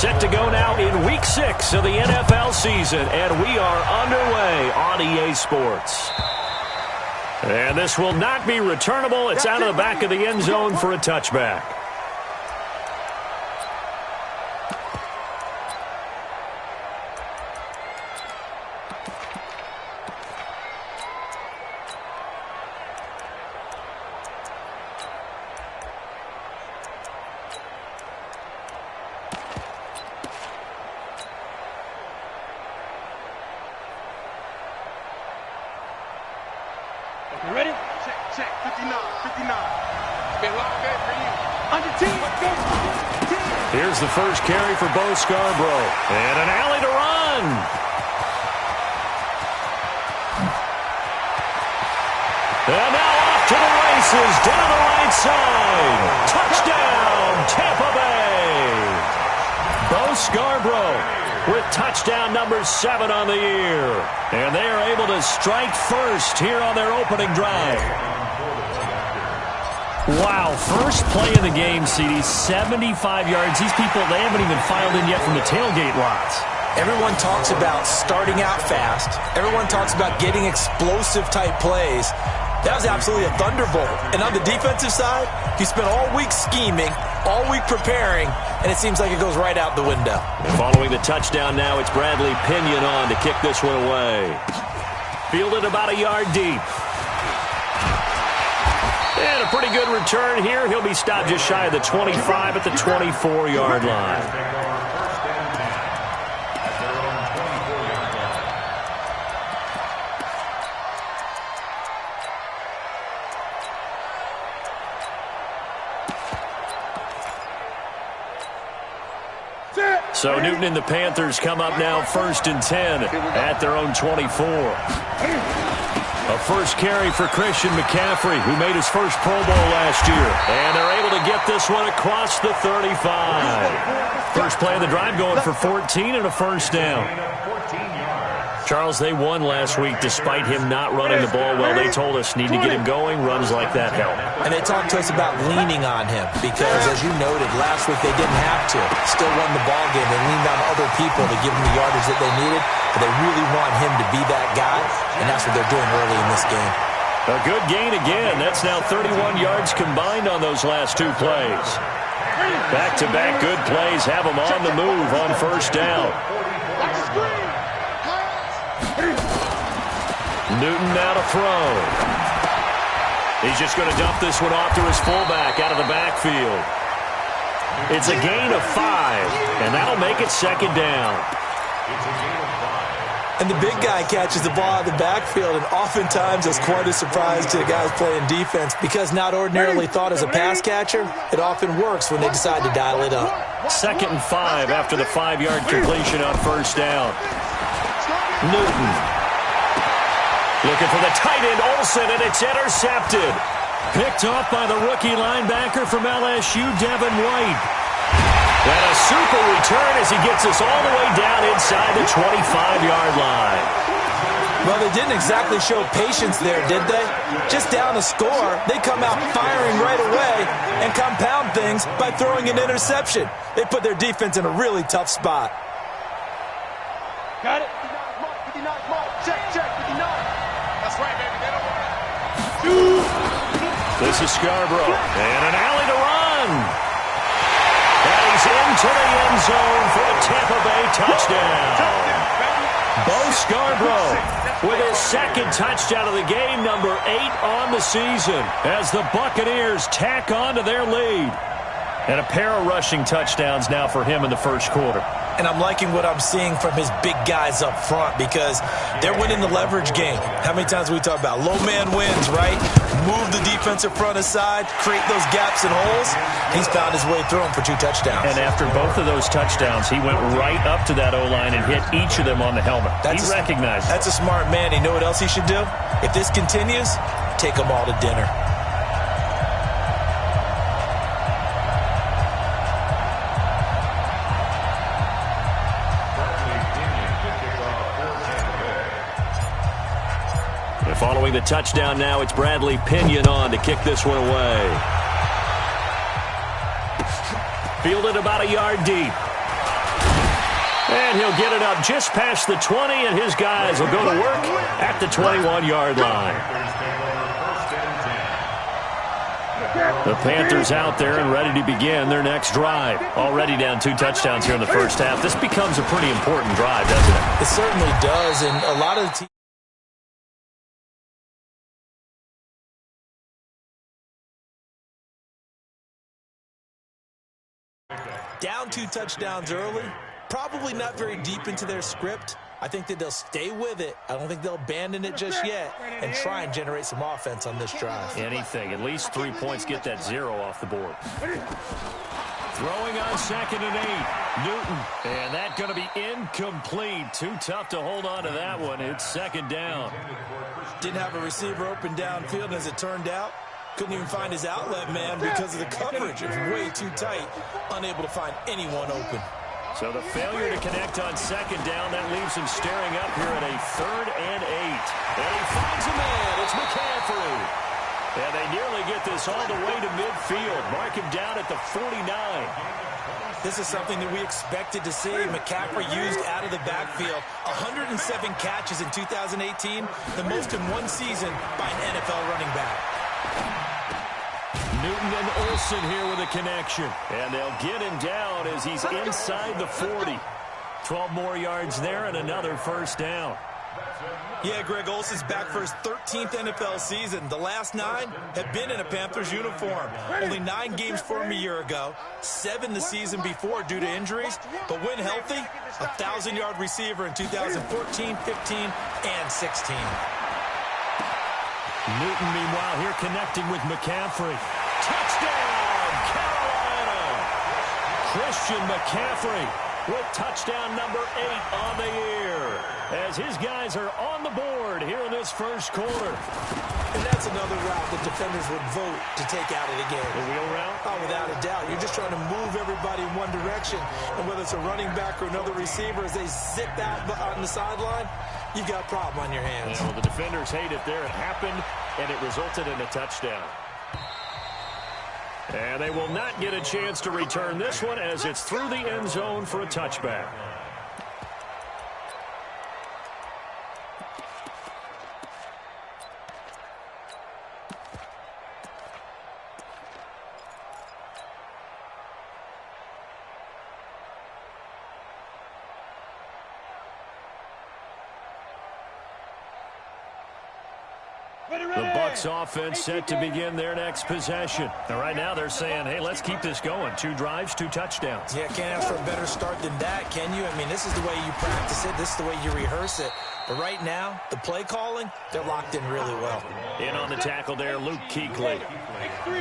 Set to go now in Week 6 of the NFL season, and we are underway on EA Sports. And this will not be returnable. It's out of the back of the end zone for a touchback. Ready? Check, 59. It's been a long day for you. Under 10. Here's the first carry for Bo Scarborough. And an alley to run. And now off to the races down the right side. Touchdown, Tampa Bay. Bo Scarborough with touchdown number 7 on the year. And they are able to strike first here on their opening drive. Wow, first play of the game, CD, 75 yards. These people, they haven't even filed in yet from the tailgate lots. Everyone talks about starting out fast. Everyone talks about getting explosive-type plays. That was absolutely a thunderbolt. And on the defensive side, you spent all week scheming, all week preparing, and it seems like it goes right out the window. And following the touchdown now, it's Bradley Pinion on to kick this one away. Fielded about a yard deep. And a pretty good return here. He'll be stopped just shy of the 25 at the 24-yard line. So Newton and the Panthers come up now 1st and 10 at their own 24. A first carry for Christian McCaffrey, who made his first Pro Bowl last year. And they're able to get this one across the 35. First play of the drive going for 14 and a first down. Charles, they won last week despite him not running the ball well. They told us need to get him going. Runs like that help. And they talked to us about leaning on him because, as you noted, last week they didn't have to. Still won the ball game. They leaned on other people to give them the yardage that they needed. But they really want him to be that guy, and that's what they're doing early in this game. A good gain again. That's now 31 yards combined on those last 2 plays. Back-to-back good plays have them on the move on first down. Newton now to throw. He's just going to dump this one off to his fullback out of the backfield. It's a gain of 5, and that'll make it 2nd down. And the big guy catches the ball out of the backfield, and oftentimes it's quite a surprise to the guys playing defense because not ordinarily thought as a pass catcher, it often works when they decide to dial it up. 2nd and 5 after the 5-yard completion on first down. Newton. Looking for the tight end, Olsen, and it's intercepted. Picked off by the rookie linebacker from LSU, Devin White. And a super return as he gets us all the way down inside the 25-yard line. Well, they didn't exactly show patience there, did they? Just down a score, they come out firing right away and compound things by throwing an interception. They put their defense in a really tough spot. Got it. 59, mark. Check, 59. That's right, baby. They don't want it. This is Scarborough. And an alley to run. And he's into the end zone for a Tampa Bay touchdown. Bo Scarborough with his 2nd touchdown of the game, number 8 on the season, as the Buccaneers tack on to their lead. And a pair of rushing touchdowns now for him in the first quarter. And I'm liking what I'm seeing from his big guys up front because they're winning the leverage game. How many times we talk about low man wins, right? Move the defensive front aside, create those gaps and holes. He's found his way through them for 2 touchdowns. And after both of those touchdowns, he went right up to that O-line and hit each of them on the helmet. He recognized it. That's a smart man. You know what else he should do? If this continues, take them all to dinner. Following the touchdown now, it's Bradley Pinion on to kick this one away. Fielded about a yard deep. And he'll get it up just past the 20, and his guys will go to work at the 21-yard line. The Panthers out there and ready to begin their next drive. Already down 2 touchdowns here in the first half. This becomes a pretty important drive, doesn't it? It certainly does, and a lot of the teams down 2 touchdowns early, probably not very deep into their script. I think that they'll stay with it. I don't think they'll abandon it just yet and try and generate some offense on this drive. Anything. At least 3 points, get that 0 off the board. Throwing on 2nd and 8. Newton. And that's going to be incomplete. Too tough to hold on to that one. It's 2nd down. Didn't have a receiver open downfield, and as it turned out, couldn't even find his outlet man because of the coverage. It was way too tight. Unable to find anyone open. So the failure to connect on 2nd down, that leaves him staring up here at a 3rd and 8. And he finds a man. It's McCaffrey. And they nearly get this all the way to midfield. Mark him down at the 49. This is something that we expected to see. McCaffrey used out of the backfield. 107 catches in 2018, the most in one season by an NFL running back. Newton and Olsen here with a connection. And they'll get him down as he's inside the 40. 12 more yards there and another 1st down. Yeah, Greg, Olsen's back for his 13th NFL season. The last 9 have been in a Panthers uniform. Only 9 games for him a year ago, 7 the season before due to injuries. But when healthy, a 1,000-yard receiver in 2014, 15, and 16. Newton, meanwhile, here connecting with McCaffrey. Touchdown, Carolina! Christian McCaffrey with touchdown number 8 on the year, as his guys are on the board here in this first quarter. And that's another route that defenders would vote to take out of the game. The wheel route? Oh, without a doubt. You're just trying to move everybody in one direction. And whether it's a running back or another receiver, as they zip out on the sideline, you got a problem on your hands. Yeah, well, the defenders hate it there. It happened, and it resulted in a touchdown. And they will not get a chance to return this one as it's through the end zone for a touchback. The Bucs offense set to begin their next possession. And right now they're saying, hey, let's keep this going. 2 drives, 2 touchdowns. Yeah, can't ask for a better start than that, can you? I mean, this is the way you practice it. This is the way you rehearse it. But right now, the play calling, they're locked in really well. In on the tackle there, Luke Kuechly.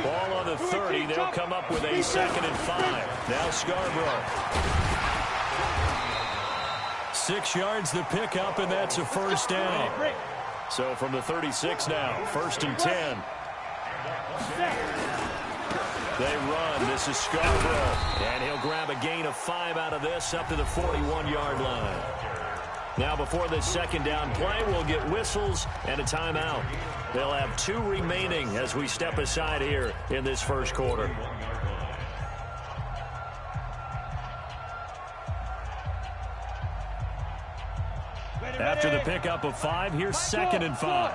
Ball on the 30. They'll come up with a 2nd and 5. Now Scarborough. 6 yards the pickup, and that's a 1st down. So from the 36 now, 1st and 10. They run. This is Scarborough. And he'll grab a gain of 5 out of this up to the 41-yard line. Now before this 2nd down play, we'll get whistles and a timeout. They'll have 2 remaining as we step aside here in this first quarter. After the pickup of 5, here's 2nd and 5.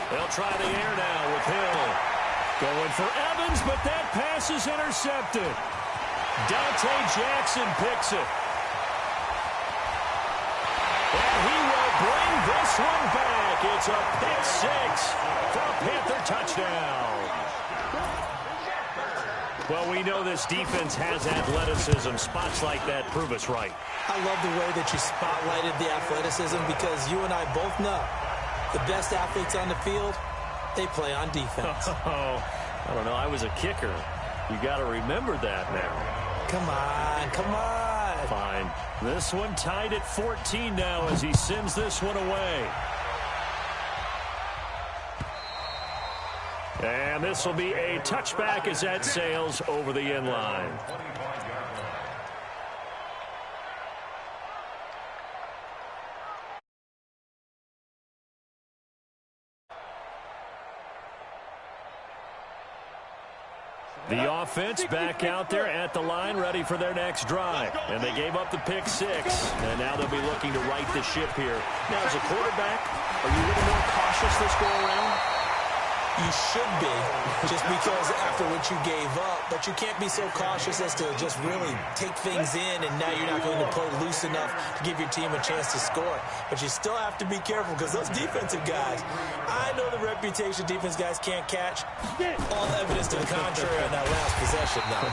They'll try the air now with Hill. Going for Evans, but that pass is intercepted. Dante Jackson picks it. And he will bring this one back. It's a pick 6 for a Panther touchdown. Well, we know this defense has athleticism. Spots like that prove us right. I love the way that you spotlighted the athleticism because you and I both know the best athletes on the field, they play on defense. Oh, I don't know. I was a kicker. You got to remember that now. Come on, come on. Fine. This one tied at 14 now as he sends this one away. And this will be a touchback as that sails over the end line. The offense back out there at the line, ready for their next drive. And they gave up the pick 6, and now they'll be looking to right the ship here. Now, as a quarterback, are you a little more cautious this go around? You should be, just because after what you gave up, but you can't be so cautious as to just really take things in, and now you're not going to play loose enough to give your team a chance to score. But you still have to be careful, because those defensive guys, I know the reputation defense guys can't catch. All evidence to the contrary on that last possession, though.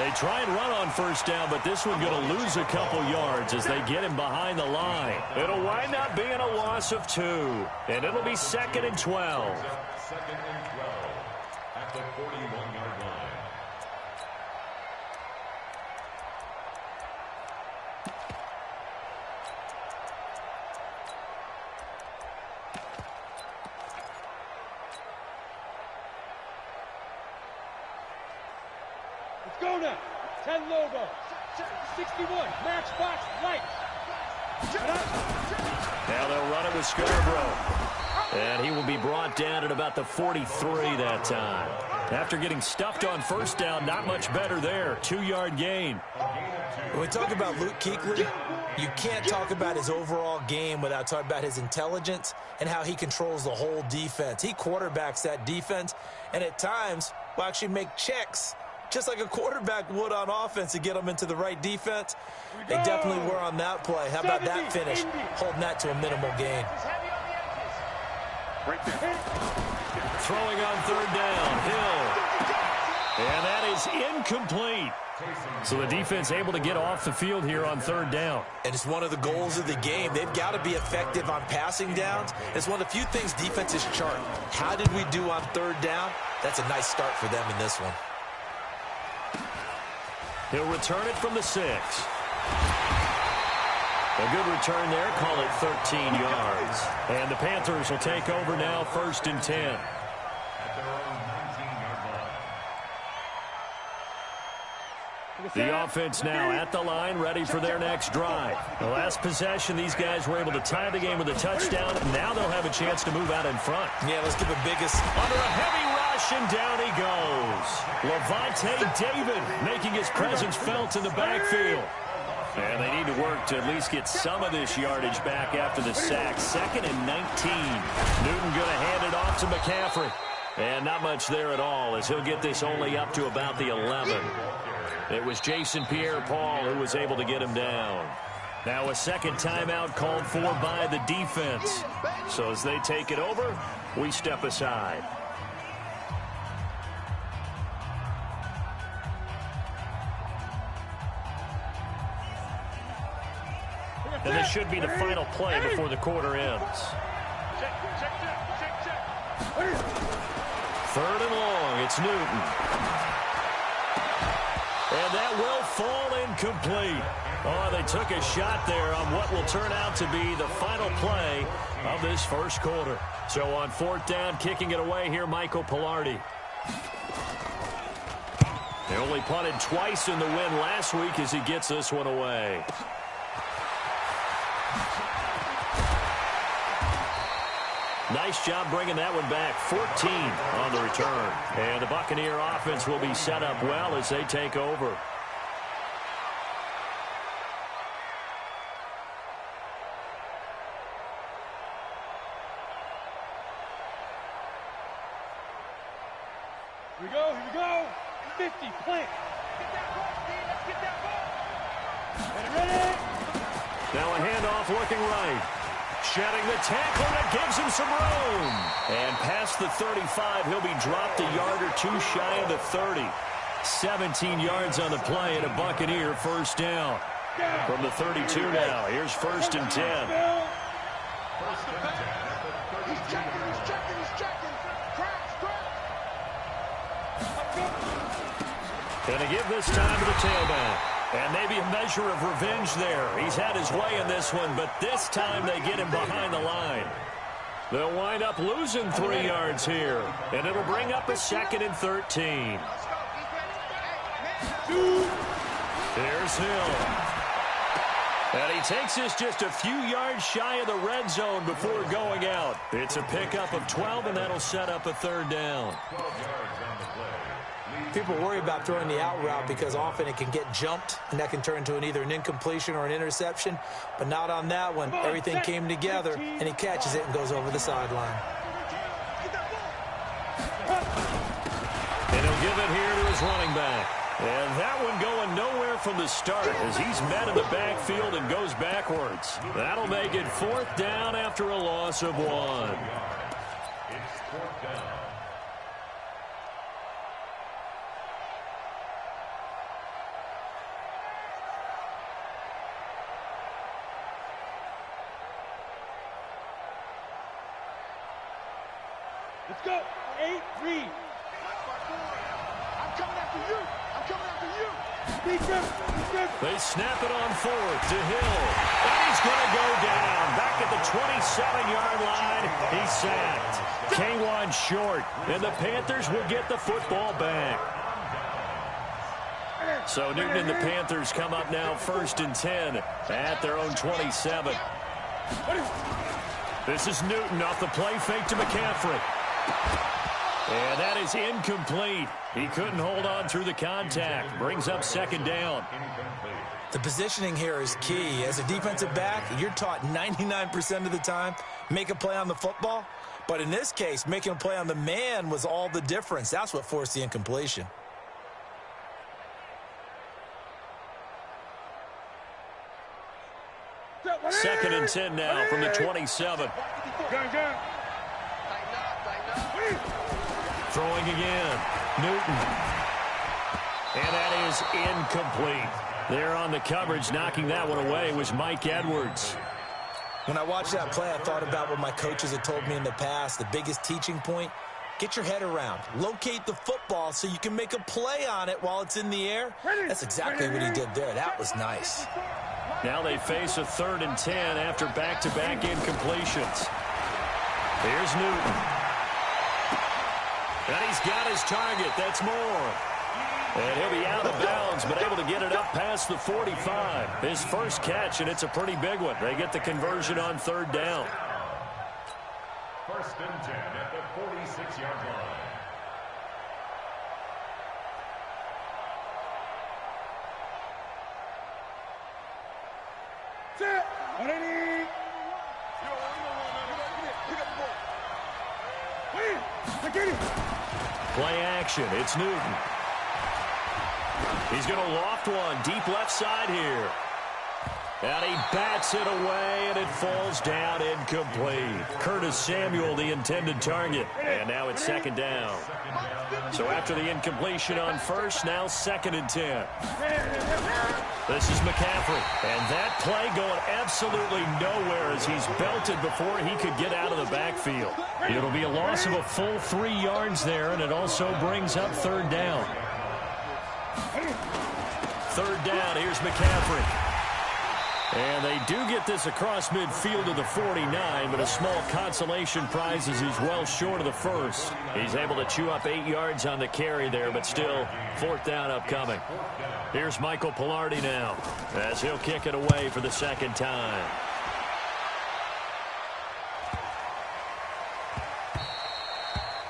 They try and run on first down, but this one's going to lose a couple yards as they get him behind the line. It'll wind up being a loss of 2, and it'll be 2nd and 12. 2nd and 12 at the 41-yard line. Let's go now. 10 logo. 61. Matchbox light. Now they'll run it with Scarborough. And he will be brought down at about the 43 that time. After getting stuffed on first down, not much better there. 2-yard gain. When we talk about Luke Kuechly, you can't talk about his overall game without talking about his intelligence and how he controls the whole defense. He quarterbacks that defense, and at times will actually make checks, just like a quarterback would on offense, to get them into the right defense. They definitely were on that play. How about that finish, holding that to a minimal gain? Right there. Throwing on 3rd down, Hill. And that is incomplete. So the defense able to get off the field here on 3rd down. And it's one of the goals of the game. They've got to be effective on passing downs. It's one of the few things defenses chart. How did we do on 3rd down? That's a nice start for them in this one. He'll return it from the 6. A good return there, call it 13 yards. And the Panthers will take over now, 1st and 10. At their own 19-yard line. The offense now at the line, ready for their next drive. The last possession, these guys were able to tie the game with a touchdown. Now they'll have a chance to move out in front. Yeah, let's give a biggest... Under a heavy rush, and down he goes. Levante David making his presence felt in the backfield. And they need to work to at least get some of this yardage back after the sack. 2nd and 19. Newton going to hand it off to McCaffrey. And not much there at all, as he'll get this only up to about the 11. It was Jason Pierre-Paul who was able to get him down. Now a second timeout called for by the defense. So as they take it over, we step aside. And this should be the final play before the quarter ends. 3rd and long, it's Newton. And that will fall incomplete. Oh, they took a shot there on what will turn out to be the final play of this first quarter. So on 4th down, kicking it away here, Michael Pilardi. They only punted twice in the win last week as he gets this one away. Nice job bringing that one back. 14 on the return. And the Buccaneer offense will be set up well as they take over. Here we go, here we go. 50, plant. Get that ball, Steve. Let's get that ball. Ready? Now a handoff looking right. Shedding the tackle that gives him some room. And past the 35, he'll be dropped a yard or two shy of the 30. 17 yards on the play and a Buccaneer first down. From the 32 now, here's 1st and 10. He's checking. Gonna give this time to the tailback. And maybe a measure of revenge there. He's had his way in this one, but this time they get him behind the line. They'll wind up losing 3 yards here. And it'll bring up a 2nd and 13. Here's Hill. And he takes this just a few yards shy of the red zone before going out. It's a pickup of 12, and that'll set up a 3rd down. People worry about throwing the out route because often it can get jumped, and that can turn into either an incompletion or an interception. But not on that one. Everything came together, and he catches it and goes over the sideline. And he'll give it here to his running back. And that one going nowhere from the start as he's met in the backfield and goes backwards. That'll make it 4th down after a loss of 1. It's 4th down. Let's go. 8, read. I'm coming after you. I'm coming after you. Defense. They snap it on 4th to Hill. And he's going to go down. Back at the 27-yard line. He's sacked. K1 short. And the Panthers will get the football back. So Newton and the Panthers come up now 1st and 10 at their own 27. This is Newton off the play fake to McCaffrey. And that is incomplete. He couldn't hold on through the contact. Brings up 2nd down. The positioning here is key. As a defensive back, you're taught 99% of the time, make a play on the football. But in this case, making a play on the man was all the difference. That's what forced the incompletion. Second and 10 now from the 27. Throwing again. Newton. And that is incomplete. There on the coverage, knocking that one away, was Mike Edwards. When I watched that play, I thought about what my coaches had told me in the past. The biggest teaching point, get your head around. Locate the football so you can make a play on it while it's in the air. That's exactly what he did there. That was nice. Now they face a 3rd and 10 after back-to-back incompletions. Here's Newton. And he's got his target. That's more. And he'll be out of bounds, but able to get it up past the 45. His first catch, and it's a pretty big one. They get the conversion on 3rd down. 1st and 10 at the 46-yard line. Set. Play action. It's Newton. He's going to loft one deep left side here. And he bats it away, and it falls down incomplete. Curtis Samuel, the intended target. And now it's 2nd down. So after the incompletion on 1st, now 2nd and 10. This is McCaffrey. And that play going absolutely nowhere as he's belted before he could get out of the backfield. It'll be a loss of a full 3 yards there, and it also brings up 3rd down. 3rd down, here's McCaffrey. And they do get this across midfield to the 49, but a small consolation prize as he's well short of the 1st. He's able to chew up 8 yards on the carry there, but still 4th down upcoming. Here's Michael Pilardi now as he'll kick it away for the 2nd time.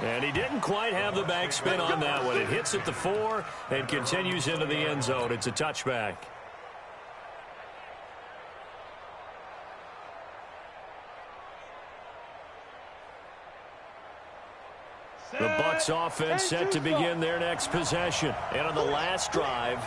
And he didn't quite have the backspin on that one. It hits at the 4 and continues into the end zone. It's a touchback. The Bucs offense set to begin their next possession. And on the last drive,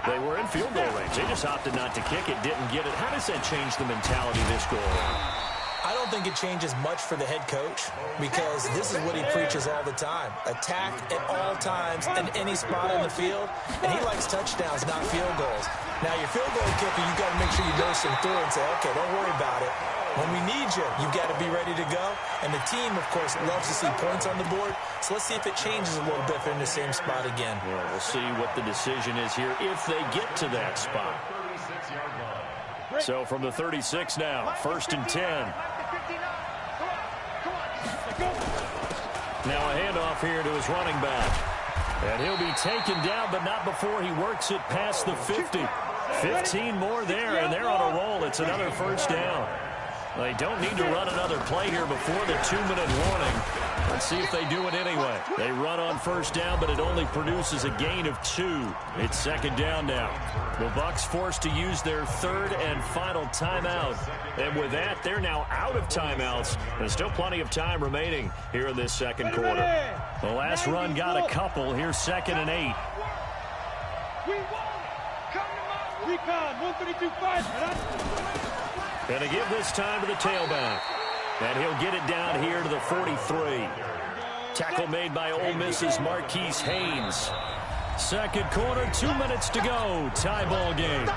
they were in field goal range. They just opted not to kick it, didn't get it. How does that change the mentality this goal around? I don't think it changes much for the head coach because this is what he preaches all the time. Attack at all times in any spot in the field, and he likes touchdowns, not field goals. Now, your field goal kicker, you've got to make sure you nurse him through and say, okay, don't worry about it. When we need you, you've got to be ready to go. And the team, of course, loves to see points on the board. So let's see if it changes a little bit if they're in the same spot again. Yeah, we'll see what the decision is here if they get to that spot. So from the 36 now, 1st and 10. Now a handoff here to his running back. And he'll be taken down, but not before he works it past the 50. 15 more there, and they're on a roll. It's another first down. They don't need to run another play here before the 2-minute warning. Let's see if they do it anyway. They run on first down, but it only produces a gain of 2. It's second down now. The Bucs forced to use their third and final timeout. And with that, they're now out of timeouts. There's still plenty of time remaining here in this second quarter. The last run got a couple. Here's 2nd and 8. Recon, 132-5. Going to give this time to the tailback. And he'll get it down here to the 43. Tackle made by Ole Miss's Marquise Haynes. Second quarter, 2 minutes to go. Tie ball game.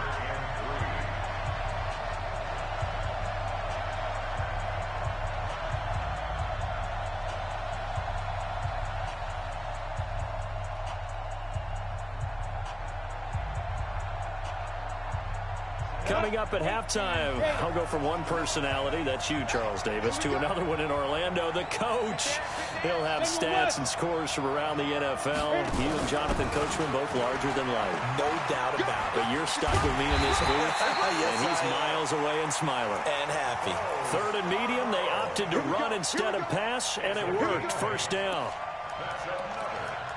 Coming up at halftime, I'll go from one personality, that's you, Charles Davis, to another one in Orlando, the coach. He'll have stats and scores from around the NFL. You and Jonathan Coachman both larger than life. No doubt about it. But you're stuck with me in this booth, Yes, and he's miles away and smiling. And happy. Third and medium, they opted to run instead of pass, and it worked. First down.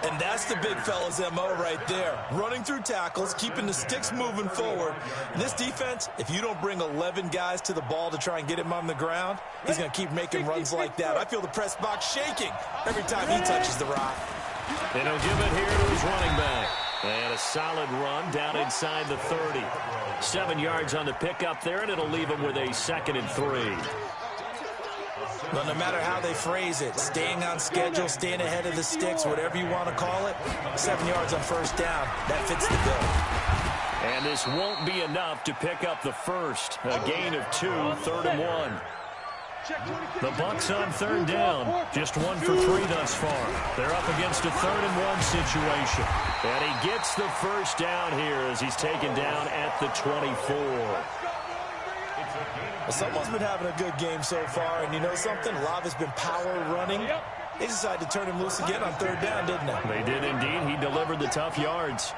And that's the big fella's MO right there. Running through tackles, keeping the sticks moving forward. And this defense, if you don't bring 11 guys to the ball to try and get him on the ground, he's going to keep making runs like that. I feel the press box shaking every time he touches the rock. And he'll give it here to his running back. And a solid run down inside the 30. 7 yards on the pickup there, and it'll leave him with a 2nd and 3. Well, no matter how they phrase it, staying on schedule, staying ahead of the sticks, whatever you want to call it, 7 yards on first down, that fits the bill. And this won't be enough to pick up the first. A gain of 2, 3rd and 1. The Bucs on third down, just 1 for 3 thus far. They're up against a 3rd and 1 situation. And he gets the first down here as he's taken down at the 24. Well, someone's been having a good game so far, and you know something? A lot of it's been power running. They decided to turn him loose again on third down, didn't they? They did indeed. He delivered the tough yards.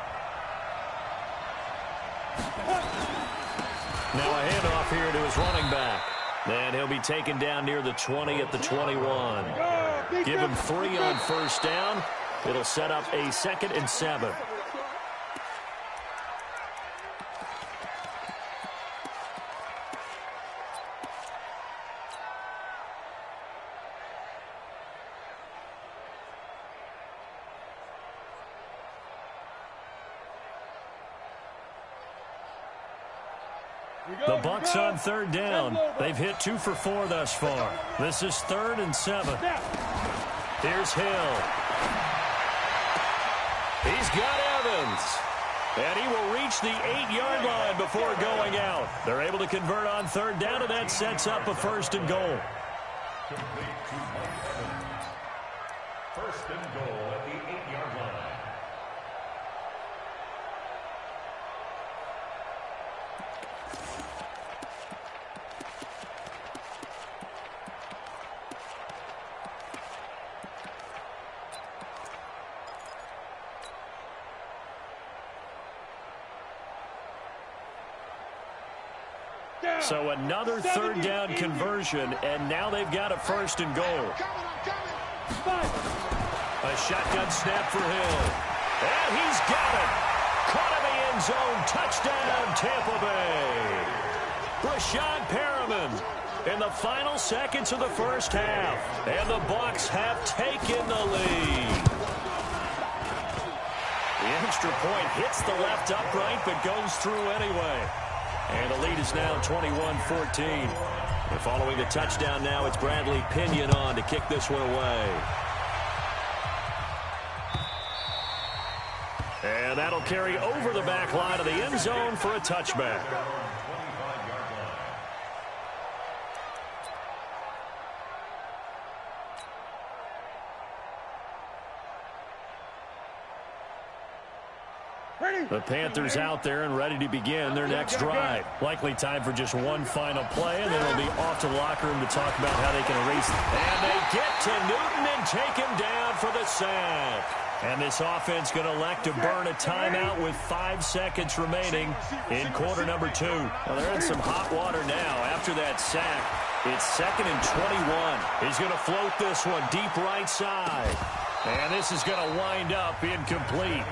Now a handoff here to his running back. And he'll be taken down near the 20 at the 21. Give him 3 on first down. It'll set up a 2nd and 7. The Bucs on third down. They've hit 2 for 4 thus far. This is 3rd and 7. Here's Hill. He's got Evans. And he will reach the 8-yard line before going out. They're able to convert on third down, and that sets up a 1st and goal. First and goal at the 8-yard line. So another third down conversion, and now they've got a 1st and goal. A shotgun snap for Hill. And he's got it. Caught in the end zone. Touchdown, Tampa Bay. Rashad Perriman in the final seconds of the first half. And the Bucs have taken the lead. The extra point hits the left upright, but goes through anyway. And the lead is now 21-14. And following the touchdown now, it's Bradley Pinion on to kick this one away. And that'll carry over the back line of the end zone for a touchback. The Panthers out there and ready to begin their next drive. Likely time for just one final play, and then they'll be off to the locker room to talk about how they can erase it. And they get to Newton and take him down for the sack. And this offense going to elect to burn a timeout with 5 seconds remaining in quarter number 2. Well, they're in some hot water now after that sack. It's 2nd and 21. He's going to float this one deep right side. And this is going to wind up incomplete.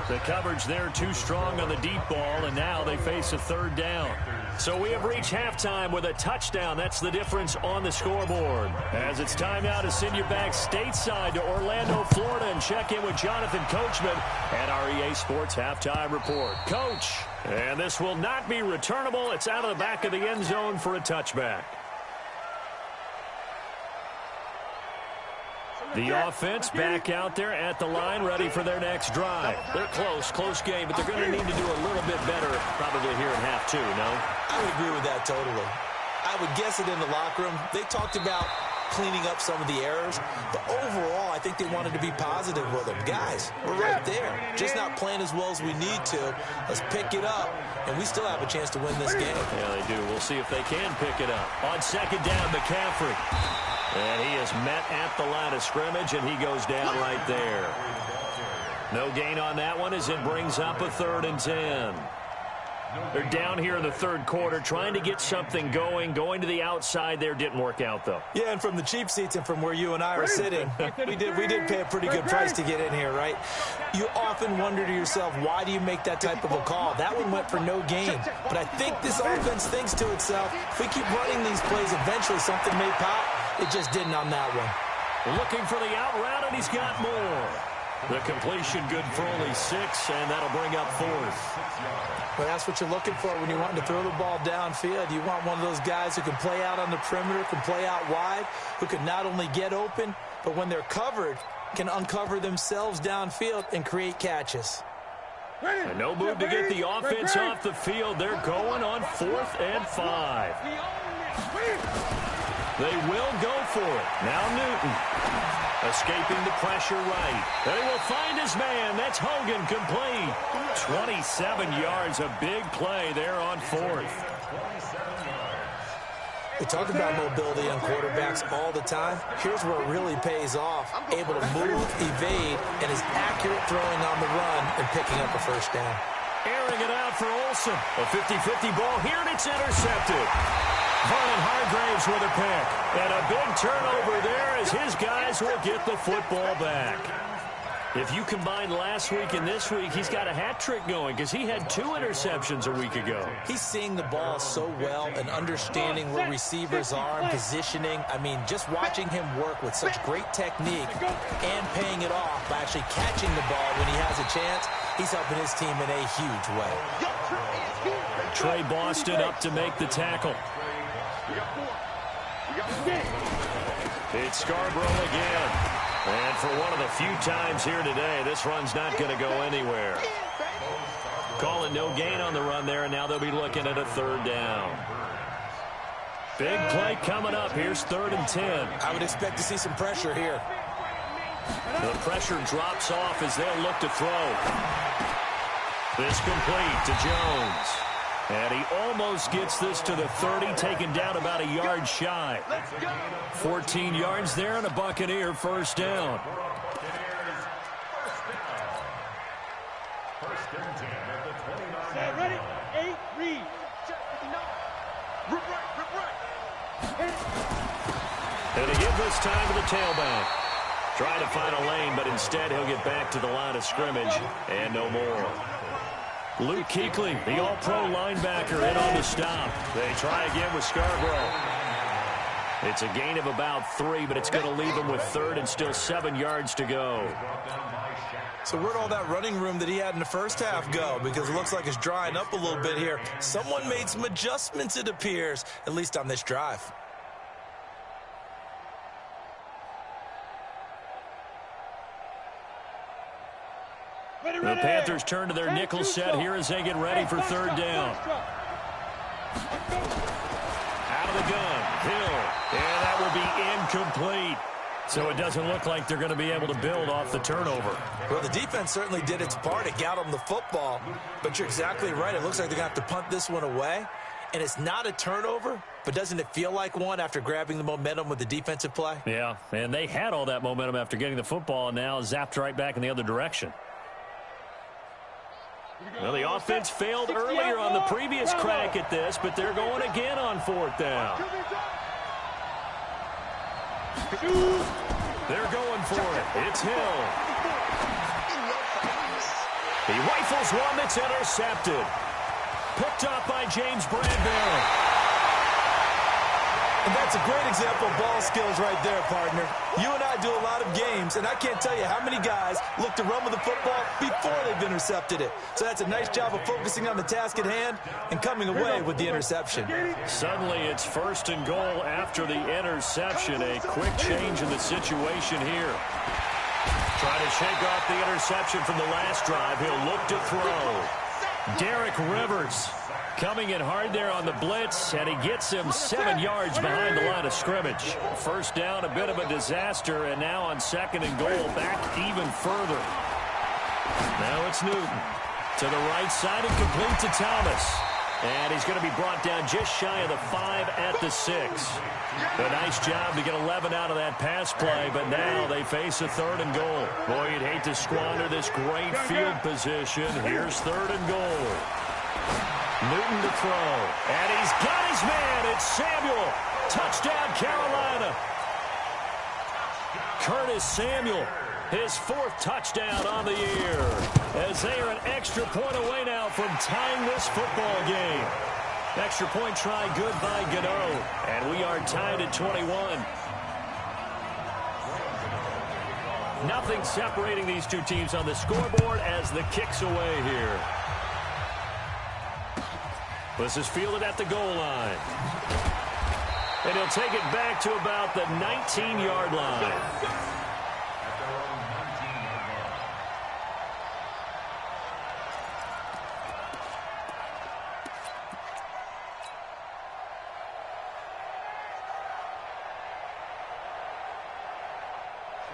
The coverage there too strong on the deep ball, and now they face a 3rd down. So we have reached halftime with a touchdown. That's the difference on the scoreboard. As it's time now to send you back stateside to Orlando, Florida, and check in with Jonathan Coachman at our EA Sports Halftime Report. Coach, and this will not be returnable. It's out of the back of the end zone for a touchback. The offense back out there at the line, ready for their next drive. They're close game, but they're going to need to do a little bit better probably here in half 2, no? I would agree with that totally. I would guess it in the locker room. They talked about cleaning up some of the errors, but overall, I think they wanted to be positive with them. Guys, we're right there. Just not playing as well as we need to. Let's pick it up, and we still have a chance to win this game. Yeah, they do. We'll see if they can pick it up. On 2nd down, McCaffrey. And he is met at the line of scrimmage, and he goes down right there. No gain on that one as it brings up a 3rd and 10. They're down here in the 3rd quarter trying to get something going. Going to the outside there didn't work out, though. Yeah, and from the cheap seats and from where you and I are sitting, we did pay a pretty good price to get in here, right? You often wonder to yourself, why do you make that type of a call? That one went for no gain. But I think this offense thinks to itself, if we keep running these plays, eventually something may pop. It just didn't on that one. Looking for the out route, and he's got more. The completion good for only 6, and that'll bring up 4th. But that's what you're looking for when you're wanting to throw the ball downfield. You want one of those guys who can play out on the perimeter, can play out wide, who can not only get open, but when they're covered, can uncover themselves downfield and create catches. And no move to get the offense off the field. They're going on 4th and 5. They will go for it. Now Newton. Escaping the pressure right. They will find his man. That's Hogan complete. 27 yards, a big play there on 4th. We talk about mobility on quarterbacks all the time. Here's where it really pays off. Able to move, evade, and is accurate throwing on the run and picking up a 1st down. Airing it out for Olsen. A 50-50 ball here, and it's intercepted. Vernon Hargraves with a pick. And a big turnover there as his guys will get the football back. If you combine last week and this week, he's got a hat trick going because he had 2 interceptions a week ago. He's seeing the ball so well and understanding where receivers are and positioning. I mean, just watching him work with such great technique and paying it off by actually catching the ball when he has a chance, he's helping his team in a huge way. Trey Boston up to make the tackle. It's Scarborough again. And for one of the few times here today, this run's not going to go anywhere. Call it no gain on the run there, and now they'll be looking at a 3rd down. Big play coming up. Here's 3rd and 10. I would expect to see some pressure here. The pressure drops off as they'll look to throw. This complete to Jones. And he almost gets this to the 30, taken down about a yard shy. 14 yards there and a Buccaneer 1st down. Ready? 8, read. And they give this time to the tailback. Trying to find a lane, but instead he'll get back to the line of scrimmage and no more. Luke Kuechly, the all-pro linebacker, in on the stop. They try again with Scarborough. It's a gain of about 3, but it's going to leave him with 3rd and still 7 yards to go. So where'd all that running room that he had in the 1st half go? Because it looks like it's drying up a little bit here. Someone made some adjustments, it appears, at least on this drive. The Panthers turn to their nickel set here as they get ready for 3rd down. Out of the gun, Hill, and that will be incomplete. So it doesn't look like they're going to be able to build off the turnover. Well, the defense certainly did its part. It got them the football. But you're exactly right. It looks like they're going to have to punt this one away. and it's not a turnover, but doesn't it feel like one after grabbing the momentum with the defensive play? Yeah, and they had all that momentum after getting the football, and now zapped right back in the other direction. Well, the offense failed earlier on the previous crack at this, but they're going again on 4th down. They're going for it. It's Hill. He rifles one that's intercepted. Picked up by James Bradbury. And that's a great example of ball skills right there, partner. You and I do a lot of games, and I can't tell you how many guys look to run with the football before they've intercepted it. So that's a nice job of focusing on the task at hand and coming away with the interception. Suddenly it's 1st and goal after the interception. A quick change in the situation here. Trying to shake off the interception from the last drive. He'll look to throw. Derek Rivers coming in hard there on the blitz, and he gets him 7 yards behind the line of scrimmage. 1st down, a bit of a disaster, and now on 2nd and goal, back even further. Now it's Newton to the right side and complete to Thomas. And he's going to be brought down just shy of the 5 at the 6. A nice job to get 11 out of that pass play, but now they face a 3rd and goal. Boy, you'd hate to squander this great field position. Here's 3rd and goal. Newton to throw, and he's got his man. It's Samuel. Touchdown, Carolina. Curtis Samuel, his 4th touchdown on the year, as they are an extra point away now from tying this football game. Extra point try good by Gano, and we are tied at 21. Nothing separating these two teams on the scoreboard as the kick's away here. This is fielded at the goal line. And he'll take it back to about the 19-yard line.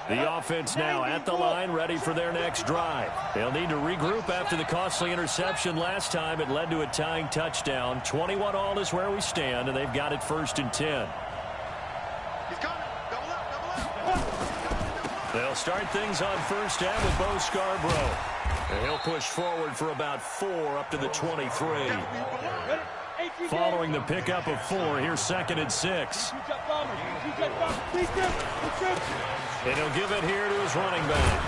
The offense now at the line, ready for their next drive. They'll need to regroup after the costly interception last time. It led to a tying touchdown. 21-all is where we stand, and they've got it 1st and 10. They'll start things on 1st down with Bo Scarborough. And he'll push forward for about 4 up to the 23. Following the pickup of 4, here's 2nd and 6. And he'll give it here to his running back.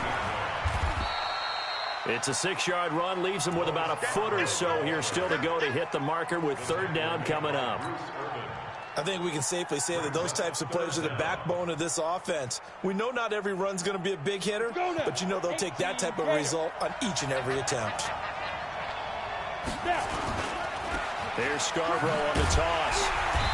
It's a 6-yard run, leaves him with about a foot or so here still to go to hit the marker with 3rd down coming up. I think we can safely say that those types of plays are the backbone of this offense. We know not every run's going to be a big hitter, but you know they'll take that type of result on each and every attempt. There's Scarborough on the toss.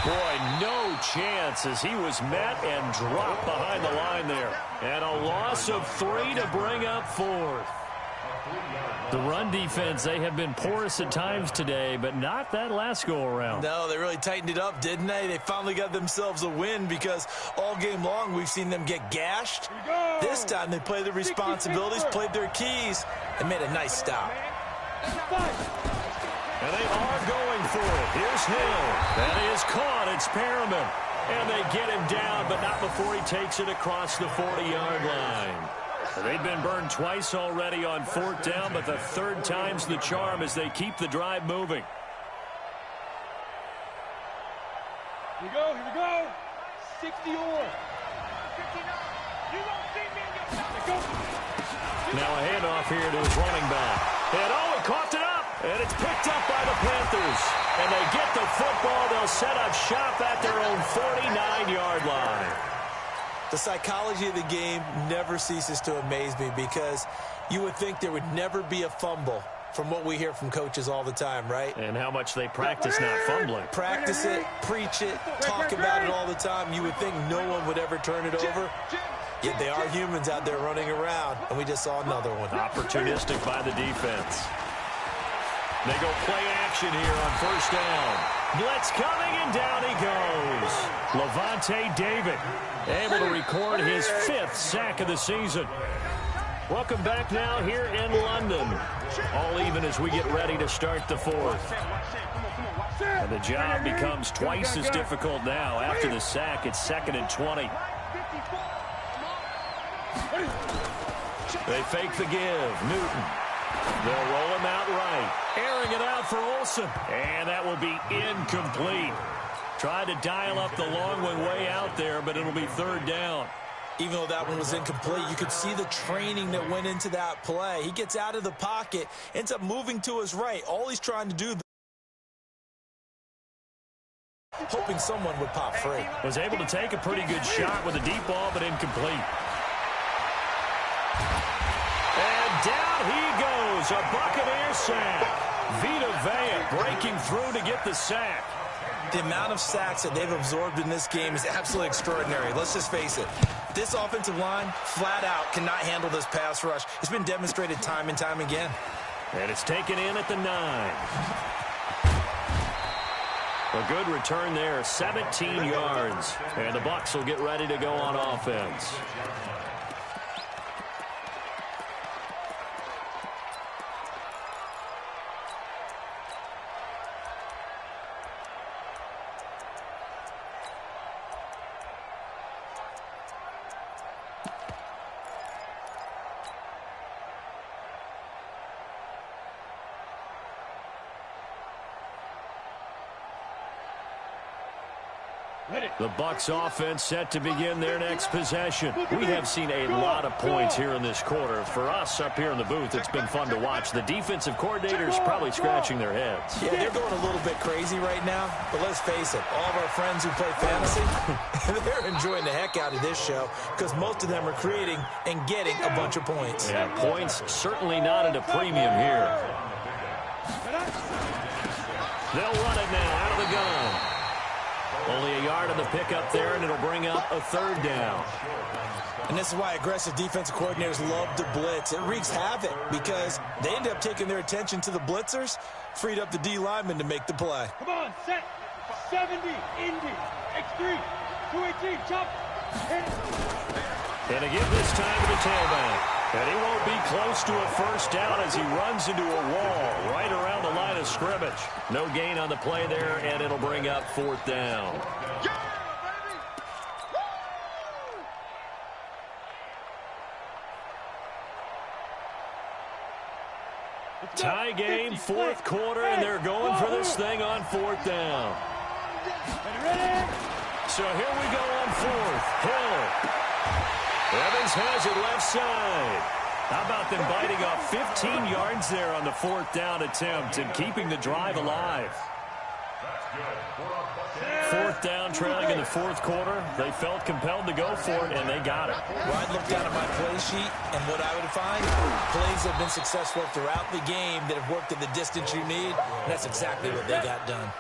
Boy, no chance as he was met and dropped behind the line there. And a loss of 3 to bring up 4th. The run defense, they have been porous at times today, but not that last go-around. No, they really tightened it up, didn't they? They finally got themselves a win because all game long we've seen them get gashed. This time they played their responsibilities, played their keys, and made a nice stop. And they are going for it. Here's Hill. That is caught. It's Perriman. And they get him down, but not before he takes it across the 40-yard line. They've been burned twice already on 4th down, but the 3rd time's the charm as they keep the drive moving. Here we go. 60-or. Now a handoff here to his running back. And he caught it up. And it's picked up by the Panthers. And they get the football. They'll set up shop at their own 49-yard line. The psychology of the game never ceases to amaze me because you would think there would never be a fumble from what we hear from coaches all the time, right? And how much they practice not fumbling. Practice it, preach it, talk about it all the time. You would think no one would ever turn it over. Yet they are humans out there running around, and we just saw another one. Opportunistic by the defense. They go play action here on 1st down. Blitz coming, and down he goes. Levante David able to record his 5th sack of the season. Welcome back now here in London. All even as we get ready to start the 4th. And the job becomes twice as difficult now. After the sack, it's 2nd and 20. They fake the give. Newton. They'll roll him out right. Airing it out for Olsen. And that will be incomplete. Tried to dial up the long one way out there, but it'll be 3rd down. Even though that one was incomplete, you could see the training that went into that play. He gets out of the pocket, ends up moving to his right. All he's trying to do, hoping someone would pop free. Was able to take a pretty good shot with a deep ball, but incomplete. And down he goes, a Buccaneer sack. Vita Vea breaking through to get the sack. The amount of sacks that they've absorbed in this game is absolutely extraordinary. Let's just face it. This offensive line, flat out, cannot handle this pass rush. It's been demonstrated time and time again. And it's taken in at the 9. A good return there, 17 yards. And the Bucs will get ready to go on offense. The Bucs offense set to begin their next possession. We have seen a lot of points here in this quarter. For us up here in the booth, it's been fun to watch. The defensive coordinators probably scratching their heads. Yeah, they're going a little bit crazy right now. But let's face it, all of our friends who play fantasy, they're enjoying the heck out of this show because most of them are creating and getting a bunch of points. Yeah, points certainly not at a premium here. They'll run it now out of the gun. Only a yard on the pickup there, and it'll bring up a 3rd down. And this is why aggressive defensive coordinators love to blitz. It wreaks havoc because they end up taking their attention to the blitzers, freed up the D lineman to make the play. Come on, set. 70, Indy, X3, 218, chop. And again this time to the tailback. And he won't be close to a 1st down as he runs into a wall right around the line of scrimmage. No gain on the play there, and it'll bring up 4th down. Tie game, 4th quarter, and they're going for this thing on 4th down. So here we go on 4th. Hill. Evans has it left side. How about them biting off 15 yards there on the 4th down attempt and keeping the drive alive? 4th down, trailing in the 4th quarter. They felt compelled to go for it, and they got it. Well, I'd look down at my play sheet, and what I would find, plays have been successful throughout the game that have worked at the distance you need, and that's exactly what they got done.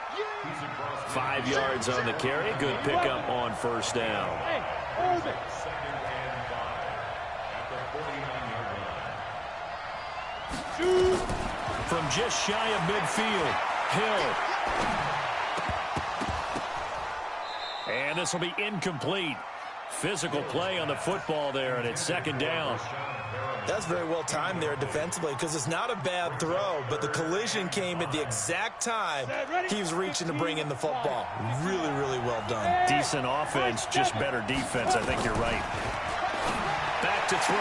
5 yards on the carry. Good pickup on 1st down. From just shy of midfield, Hill. And this will be incomplete. Physical play on the football there, and it's 2nd down. That's very well timed there defensively because it's not a bad throw, but the collision came at the exact time he was reaching to bring in the football. Really, really well done. Decent offense, just better defense. I think you're right. Back to throw,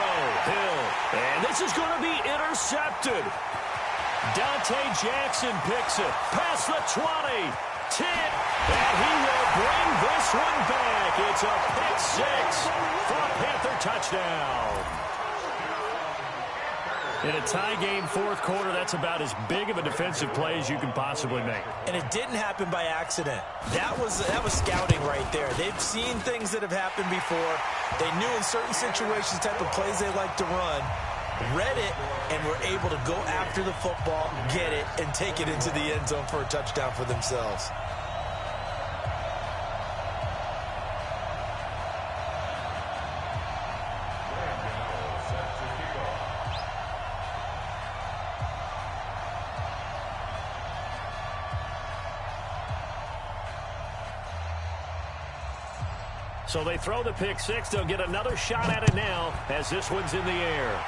Hill. And this is going to be intercepted. Dante Jackson picks it. Past the 20. 10. And he will bring this one back. It's a pick 6 for a Panther touchdown. In a tie game, 4th quarter, that's about as big of a defensive play as you can possibly make. And it didn't happen by accident. That was scouting right there. They've seen things that have happened before. They knew in certain situations type of plays they like to run, read it, and were able to go after the football, get it, and take it into the end zone for a touchdown for themselves. So they throw the pick 6. They'll get another shot at it now as this one's in the air.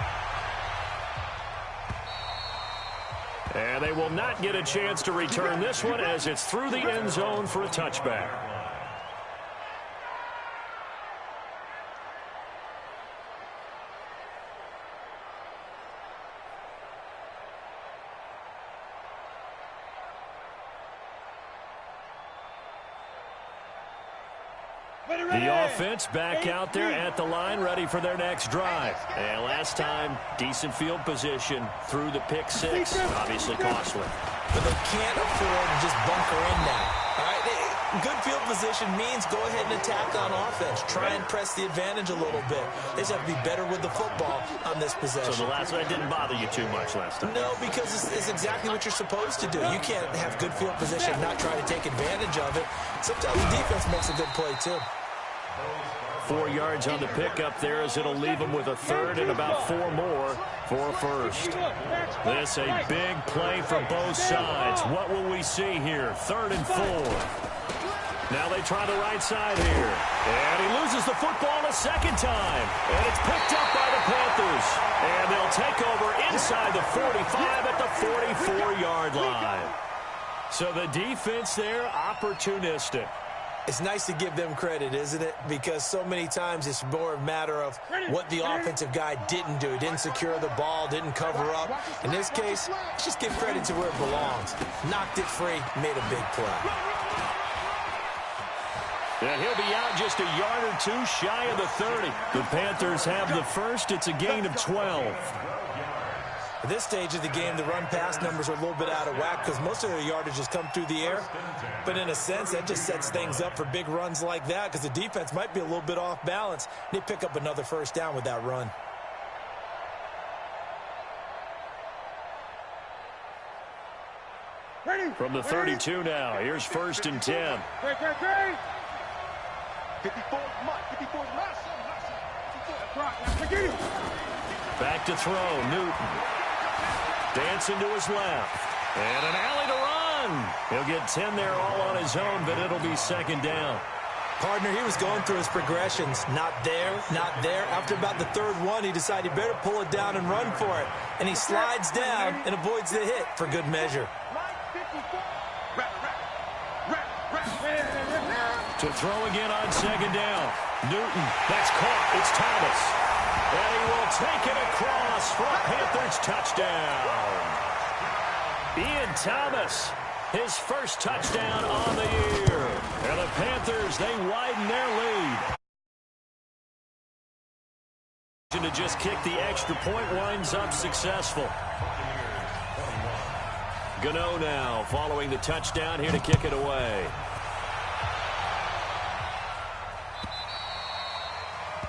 And And they will not get a chance to return this one as it's through the end zone for a touchback. The offense back out there at the line, ready for their next drive. And last time, decent field position through the pick six. Obviously costly. But they can't afford to just bunker in now. All right? Good field position means go ahead and attack on offense. Try and press the advantage a little bit. They just have to be better with the football on this possession. So the last one didn't bother you too much last time? No, because it's exactly what you're supposed to do. You can't have good field position and not try to take advantage of it. Sometimes the defense makes a good play, too. 4 yards on the pickup there as it'll leave them with a third and about 4 more for a first. This a big play for both sides. What will we see here? 3rd and 4. Now they try the right side here. And he loses the football a second time. And it's picked up by the Panthers. And they'll take over inside the 45 at the 44-yard line. So the defense there, opportunistic. It's nice to give them credit, isn't it? Because so many times it's more a matter of what the offensive guy didn't do. He didn't secure the ball, didn't cover up. In this case, let's just give credit to where it belongs. Knocked it free, made a big play. And he'll be out just a yard or two shy of the 30. The Panthers have the first. It's a gain of 12. At this stage of the game, the run-pass numbers are a little bit out of whack because most of their yardage has come through the air. But in a sense, that just sets things up for big runs like that because the defense might be a little bit off balance. They pick up another first down with that run. From the 32 now, here's 1st and 10. 54, Back to throw, Newton. Dancing to his left. And an alley to run. He'll get 10 there all on his own, but it'll be 2nd down. Partner, he was going through his progressions. Not there, not there. After about the 3rd one, he decided he better pull it down and run for it. And he slides down and avoids the hit for good measure. To throw again on 2nd down. Newton, that's caught. It's Thomas. And he will take it across for a Panthers touchdown. Ian Thomas, his first touchdown on the year. And the Panthers, they widen their lead. To just kick the extra point winds up successful. Gano now following the touchdown here to kick it away.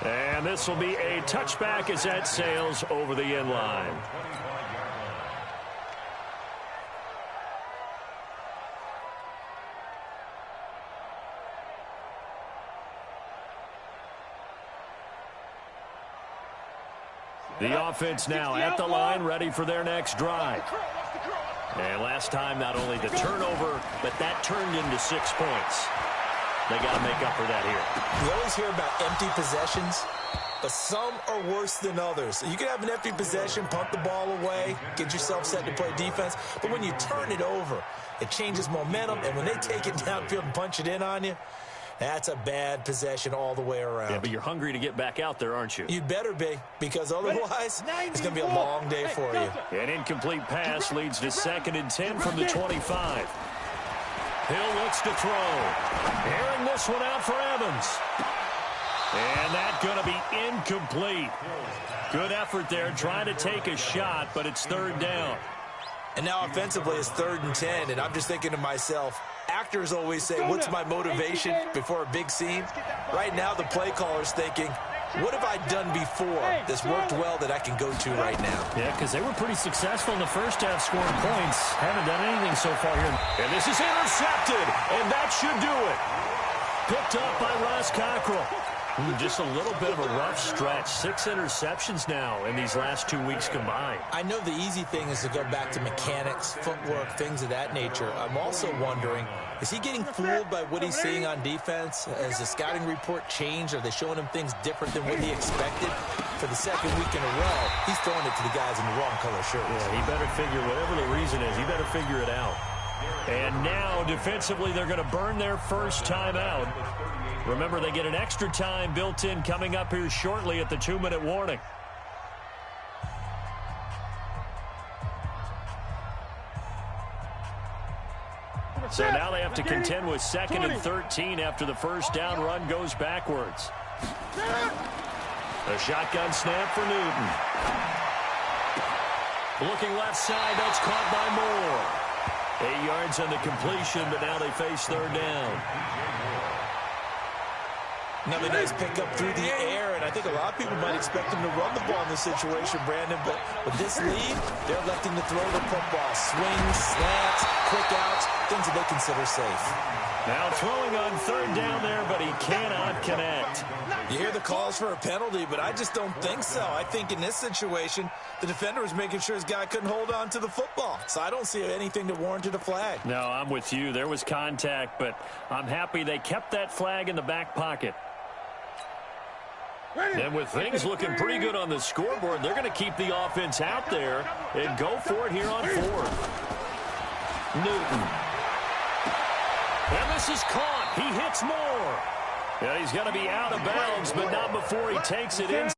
And this will be a touchback as that sails over the end line. The offense now at the line, ready for their next drive. And last time, not only the turnover, but that turned into 6 points. They got to make up for that here. You always hear about empty possessions, but some are worse than others. You can have an empty possession, punt the ball away, get yourself set to play defense, but when you turn it over, it changes momentum, and when they take it downfield and punch it in on you, that's a bad possession all the way around. Yeah, but you're hungry to get back out there, aren't you? You better be, because otherwise, it's going to be a long day for you. An incomplete pass leads to 2nd and 10 from the 25. Hill looks to throw. Airing this one out for Evans. And that's going to be incomplete. Good effort there, trying to take a shot, but it's 3rd down. And now offensively it's 3rd and 10, and I'm just thinking to myself, actors always say, what's my motivation before a big scene? Right now the play caller's thinking, what have I done before that's worked well that I can go to right now? Yeah, because they were pretty successful in the first half scoring points. Haven't done anything so far here. And this is intercepted, and that should do it. Picked up by Ross Cockrell. Just a little bit of a rough stretch. 6 interceptions now in these last 2 weeks combined. I know the easy thing is to go back to mechanics, footwork, things of that nature. I'm also wondering, is he getting fooled by what he's seeing on defense? Has the scouting report changed? Are they showing him things different than what he expected? for the second week in a row, he's throwing it to the guys in the wrong color shirts. Yeah, he better figure, whatever the reason is, he better figure it out. And now, defensively, they're going to burn their first timeout. Remember, they get an extra time built in coming up here shortly at the 2-minute warning. So now they have to contend with 2nd and 13 after the first down run goes backwards. A shotgun snap for Newton. Looking left side, that's caught by Moore. 8 yards on the completion, but now they face third down. Another nice pickup through the air, and I think a lot of people might expect him to run the ball in this situation, Brandon, but with this lead, they're electing to throw the football. Swings, slants, quick outs, things that they consider safe. Now throwing on third down there, but he cannot connect. You hear the calls for a penalty, but I just don't think so. I think in this situation, the defender was making sure his guy couldn't hold on to the football. So I don't see anything that warranted a flag. No, I'm with you. There was contact, but I'm happy they kept that flag in the back pocket. And with things looking pretty good on the scoreboard, they're going to keep the offense out there and go for it here on fourth. Newton. And this is caught. He hits Moore. And he's going to be out of bounds, but not before he takes it in.